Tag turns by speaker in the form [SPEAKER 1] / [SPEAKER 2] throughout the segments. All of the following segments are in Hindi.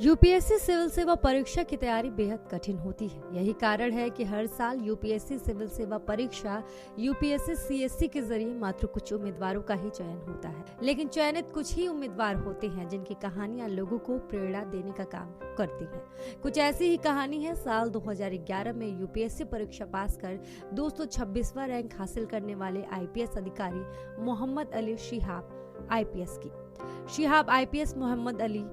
[SPEAKER 1] यूपीएससी सिविल सेवा परीक्षा की तैयारी बेहद कठिन होती है। यही कारण है कि हर साल यूपीएससी सिविल सेवा परीक्षा यूपीएससी सीएससी के जरिए मात्र कुछ उम्मीदवारों का ही चयन होता है। लेकिन चयनित कुछ ही उम्मीदवार होते हैं जिनकी कहानियां लोगों को प्रेरणा देने का काम करती हैं। कुछ ऐसी ही कहानी है साल 2011 में यूपीएससी परीक्षा पास कर 226वां रैंक हासिल करने वाले आईपीएस अधिकारी मोहम्मद अली शिहाब आईपीएस की। शिहाब आईपीएस मोहम्मद अली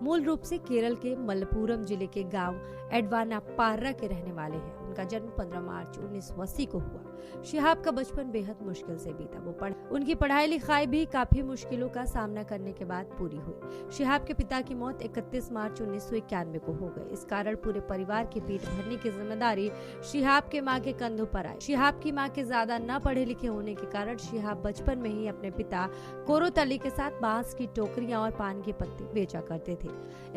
[SPEAKER 1] मूल रूप से केरल के मलप्पुरम जिले के गांव एडवानापार्रा के रहने वाले हैं। उनका जन्म 15 मार्च 1980 को हुआ। शिहाब का बचपन बेहद मुश्किल से बीता। उनकी पढ़ाई लिखाई भी काफी मुश्किलों का सामना करने के बाद पूरी हुई। शिहाब के पिता की मौत 31 मार्च 1991 को हो गई। इस कारण पूरे परिवार की पीठ भरने की जिम्मेदारी शिहाब के मां के कंधों पर आई। शिहाब की मां के ज्यादा न पढ़े लिखे होने के कारण शिहाब बचपन में ही अपने पिता कोरोतली के साथ बांस की टोकरियां और पान के पत्ते बेचा करते थे।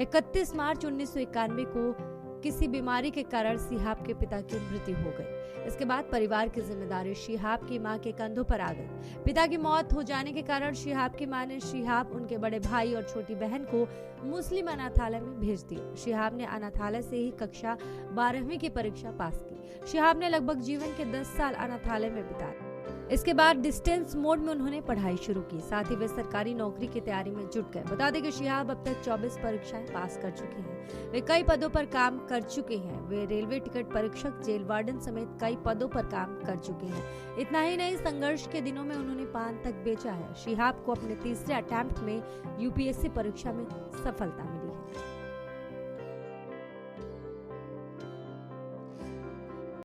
[SPEAKER 1] 31 मार्च 1991 को किसी बीमारी के कारण शिहाब के पिता की मृत्यु हो गई। इसके बाद परिवार की जिम्मेदारी शिहाब की मां के कंधों पर आ गई। पिता की मौत हो जाने के कारण शिहाब की मां ने शिहाब, उनके बड़े भाई और छोटी बहन को मुस्लिम अनाथालय में भेज दिया। शिहाब ने अनाथालय से ही कक्षा 12वीं की परीक्षा पास की। शिहाब ने लगभग जीवन के 10 साल अनाथालय में बिताए। इसके बाद डिस्टेंस मोड में उन्होंने पढ़ाई शुरू की। साथ ही वे सरकारी नौकरी की तैयारी में जुट गए। बता दें कि शिहाब अब तक 24 परीक्षाएं पास कर चुके हैं। वे कई पदों पर काम कर चुके हैं। वे रेलवे टिकट परीक्षक, जेल वार्डन समेत कई पदों पर काम कर चुके हैं। इतना ही नहीं, संघर्ष के दिनों में उन्होंने पान तक बेचा है। शिहाब को अपने तीसरे अटेम्प्ट में यूपीएससी परीक्षा में सफलता मिली।